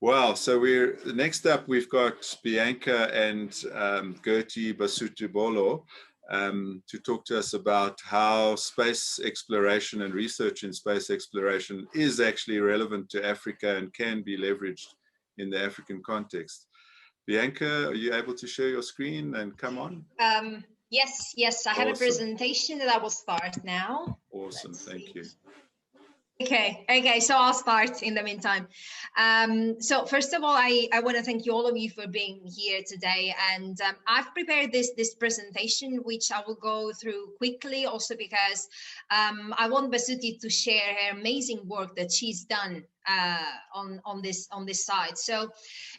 Wow. So next up, we've got Bianca and Gertie Basuti Bolo to talk to us about how space exploration and research in space exploration is actually relevant to Africa and can be leveraged in the African context. Bianca, are you able to share your screen and come on? Yes, I have a presentation that I will start now. Awesome, thank you. Okay, so I'll start in the meantime. So first of all, I want to thank you, all of you, for being here today. And I've prepared this presentation, which I will go through quickly, also because I want Basuti to share her amazing work that she's done on this side. So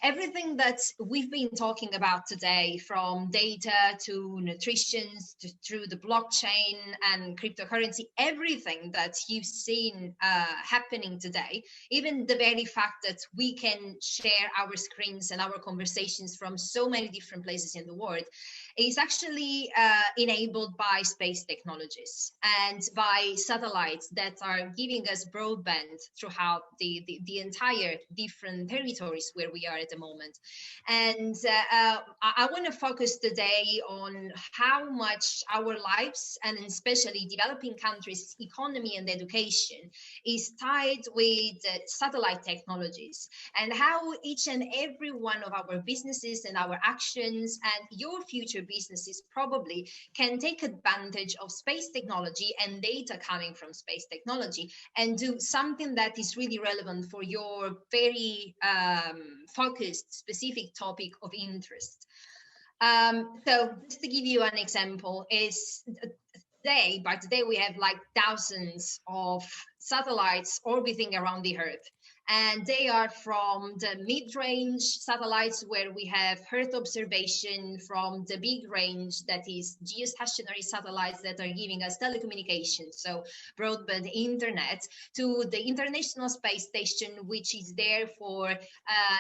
everything that we've been talking about today, from data to nutrition through the blockchain and cryptocurrency, everything that you've seen happening today, even the very fact that we can share our screens and our conversations from so many different places in the world, is actually enabled by space technologies and by satellites that are giving us broadband throughout the entire different territories where we are at the moment. And I want to focus today on how much our lives, and especially developing countries' economy and education, is tied with satellite technologies, and how each and every one of our businesses and our actions and your future businesses probably can take advantage of space technology and data coming from space technology and do something that is really relevant for your very focused specific topic of interest. So just to give you an example, is by today we have like thousands of satellites orbiting around the Earth. And they are from the mid-range satellites, where we have Earth observation, from the big range, that is geostationary satellites that are giving us telecommunications, so broadband internet, to the International Space Station, which is there for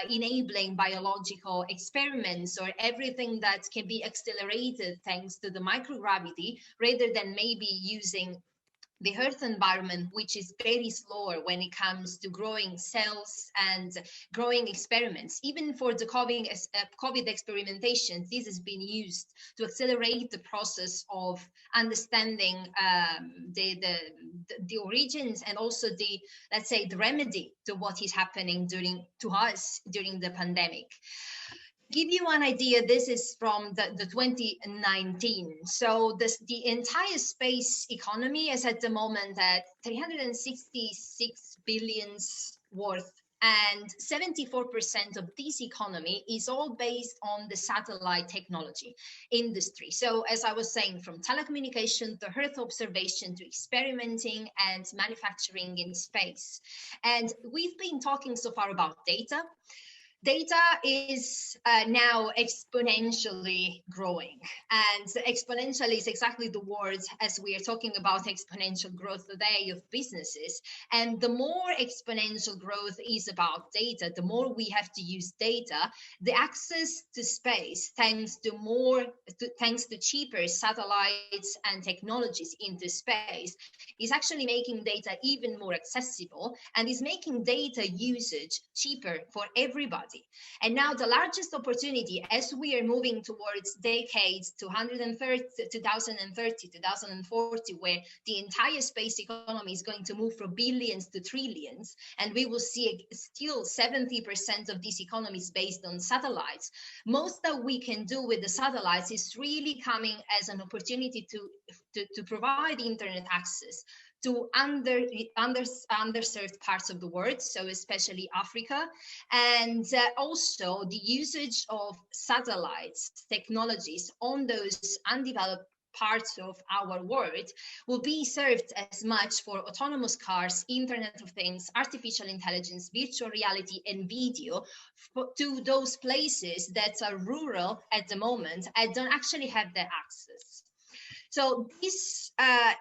enabling biological experiments or everything that can be accelerated thanks to the microgravity, rather than maybe using the Earth environment, which is very slower when it comes to growing cells and growing experiments. Even for the COVID experimentation, this has been used to accelerate the process of understanding the origins and also the, let's say, the remedy to what is happening to us during the pandemic. Give you an idea, this is from the 2019. So the entire space economy is at the moment at 366 billions worth, and 74% of this economy is all based on the satellite technology industry. So as I was saying, from telecommunication to Earth observation to experimenting and manufacturing in space. And we've been talking so far about data. Data is now exponentially growing, and exponential is exactly the word as we are talking about exponential growth today of businesses. And the more exponential growth is about data, the more we have to use data. The access to space, thanks to cheaper satellites and technologies into space, is actually making data even more accessible and is making data usage cheaper for everybody. And now the largest opportunity, as we are moving towards decades 2030, 2040, where the entire space economy is going to move from billions to trillions, and we will see still 70% of this economy is based on satellites. Most that we can do with the satellites is really coming as an opportunity to provide internet access to underserved parts of the world, so especially Africa, and also the usage of satellites technologies on those undeveloped parts of our world will be served as much for autonomous cars, Internet of Things, artificial intelligence, virtual reality, and video to those places that are rural at the moment and don't actually have the access. So this,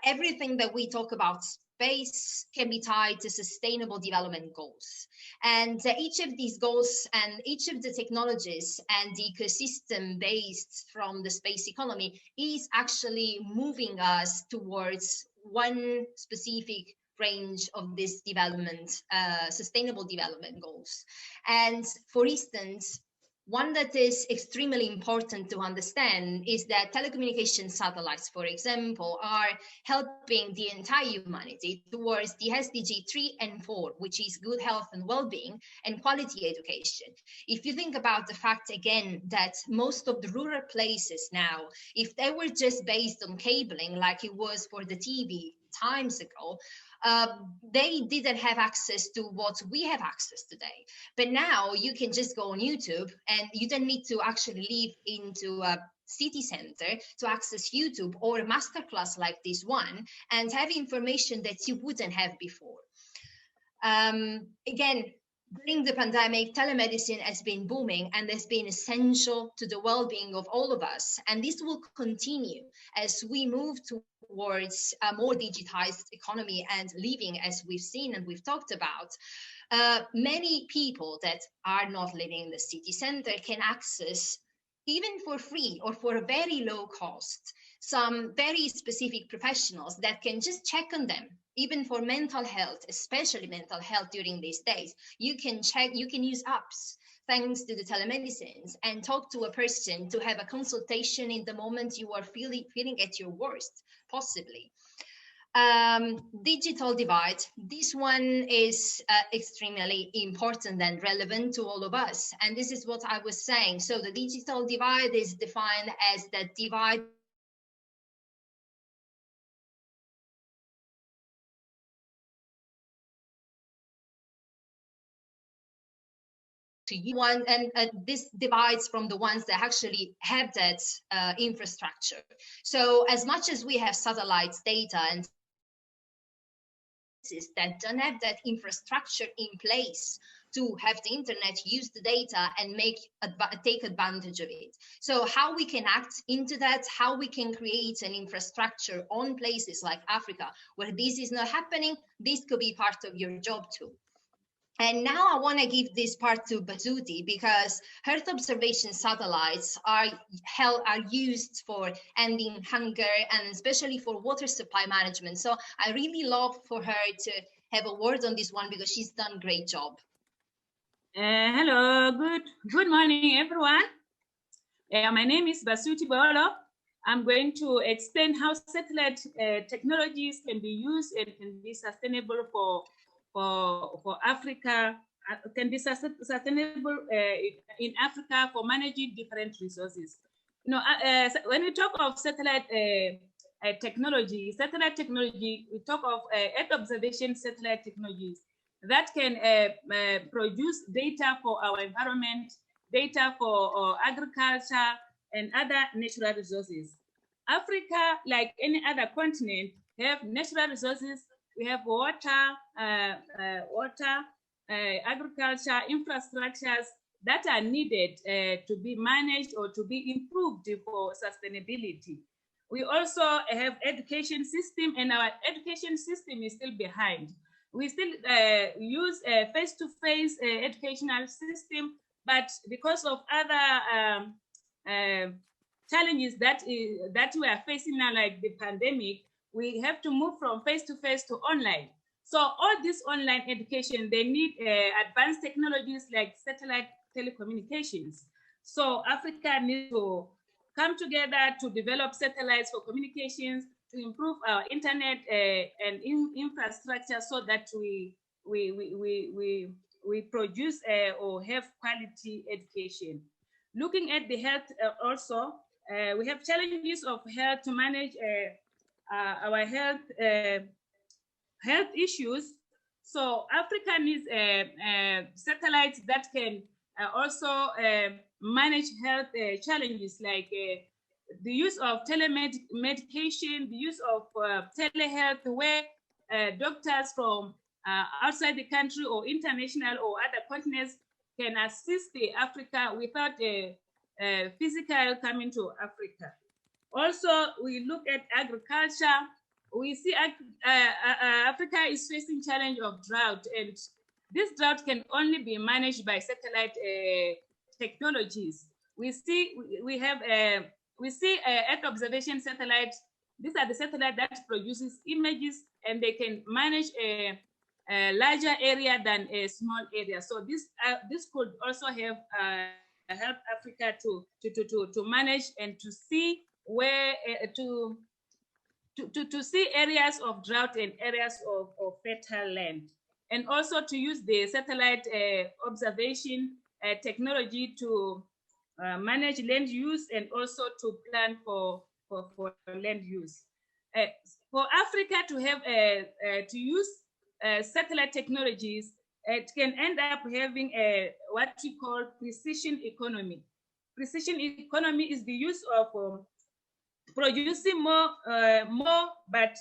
everything that we talk about space can be tied to sustainable development goals. And each of these goals and each of the technologies and the ecosystem based from the space economy is actually moving us towards one specific range of this development, sustainable development goals. And for instance, one that is extremely important to understand is that telecommunication satellites, for example, are helping the entire humanity towards the SDG 3 and 4, which is good health and well-being and quality education. If you think about the fact, again, that most of the rural places now, if they were just based on cabling like it was for the TV times ago, they didn't have access to what we have access today. But now you can just go on YouTube and you don't need to actually live into a city center to access YouTube or a masterclass like this one and have information that you wouldn't have before. Again, during the pandemic, telemedicine has been booming and has been essential to the well-being of all of us. And this will continue as we move towards a more digitized economy and living, as we've seen and we've talked about. Many people that are not living in the city center can access, even for free or for a very low cost, some very specific professionals that can just check on them, even for mental health, especially mental health during these days. You can check, you can use apps thanks to the telemedicines and talk to a person to have a consultation in the moment you are feeling at your worst, possibly. Digital divide. This one is extremely important and relevant to all of us. And this is what I was saying. So the digital divide is defined as the divide to you one, and this divides from the ones that actually have that infrastructure. So as much as we have satellites data and that don't have that infrastructure in place to have the internet, use the data and take advantage of it. So how we can act into that, how we can create an infrastructure on places like Africa where this is not happening, this could be part of your job too. And now I want to give this part to Basuti, because Earth observation satellites are used for ending hunger and especially for water supply management. So I really love for her to have a word on this one because she's done a great job. Hello, good morning, everyone. My name is Basuti Bolo. I'm going to explain how satellite technologies can be used and can be sustainable for Africa, can be sustainable in Africa for managing different resources. You know, when we talk of satellite technology, we talk of Earth observation satellite technologies that can produce data for our environment, data for agriculture and other natural resources. Africa, like any other continent, have natural resources. We have water, agriculture, infrastructures that are needed to be managed or to be improved for sustainability. We also have education system, and our education system is still behind. We still use a face-to-face educational system, but because of other challenges that we are facing now, like the pandemic, we have to move from face-to-face to online. So all this online education, they need advanced technologies like satellite telecommunications. So Africa needs to come together to develop satellites for communications, to improve our internet and infrastructure so that we produce or have quality education. Looking at the health also, we have challenges of health to manage our health issues. So Africa needs satellites that can also manage health challenges like the use of telemedication, the use of telehealth, where doctors from outside the country or international or other continents can assist the Africa without physical coming to Africa. Also, we look at agriculture. We see Africa is facing challenge of drought, and this drought can only be managed by satellite technologies. We see Earth observation satellites these are the satellites that produces images, and they can manage a larger area than a small area. So this could also have help Africa to manage and to see where to see areas of drought and areas of fertile land, and also to use the satellite observation technology to manage land use and also to plan for land use. For Africa to have to use satellite technologies, it can end up having what we call precision economy. Precision economy is the use of producing more but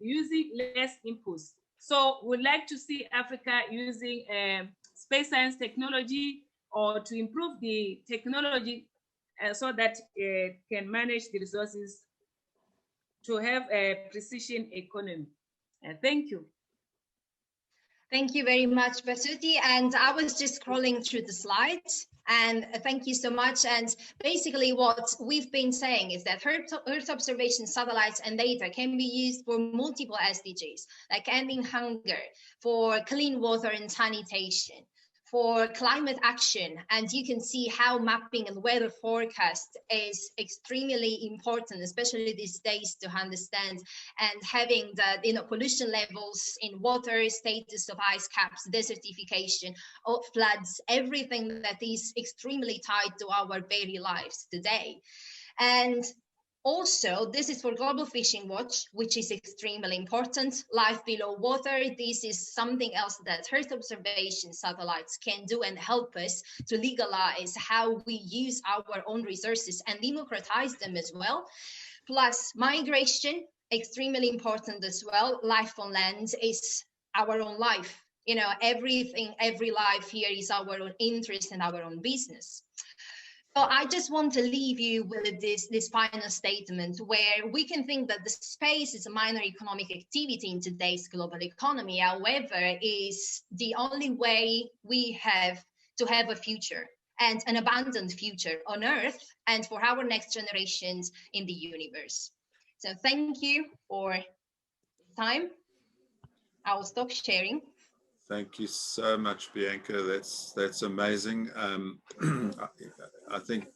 using less inputs. So we'd like to see Africa using space science technology, or to improve the technology so that it can manage the resources to have a precision economy. Thank you. Thank you very much, Basuti. And I was just scrolling through the slides, and thank you so much. And basically what we've been saying is that Earth observation satellites and data can be used for multiple SDGs, like ending hunger, for clean water and sanitation, for climate action. And you can see how mapping and weather forecast is extremely important, especially these days, to understand, and having the pollution levels in water, status of ice caps, desertification, floods, everything that is extremely tied to our daily lives today. And also, this is for Global Fishing Watch, which is extremely important. Life below water, this is something else that Earth observation satellites can do and help us to legalize how we use our own resources and democratize them as well. Plus, migration, extremely important as well. Life on land is our own life. You know, everything, every life here is our own interest and our own business. So I just want to leave you with this final statement, where we can think that the space is a minor economic activity in today's global economy. However, is the only way we have to have a future, and an abundant future on Earth and for our next generations in the universe. So thank you for the time. I will stop sharing. Thank you so much, Bianca. That's amazing. I think,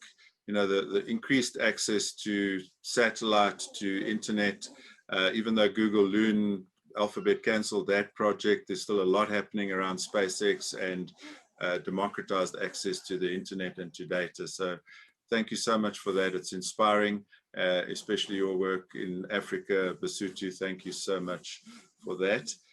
you know, the increased access to satellite, to internet, even though Google Loon Alphabet canceled that project, there's still a lot happening around SpaceX and democratized access to the internet and to data. So thank you so much for that. It's inspiring, especially your work in Africa. Basuti, thank you so much for that.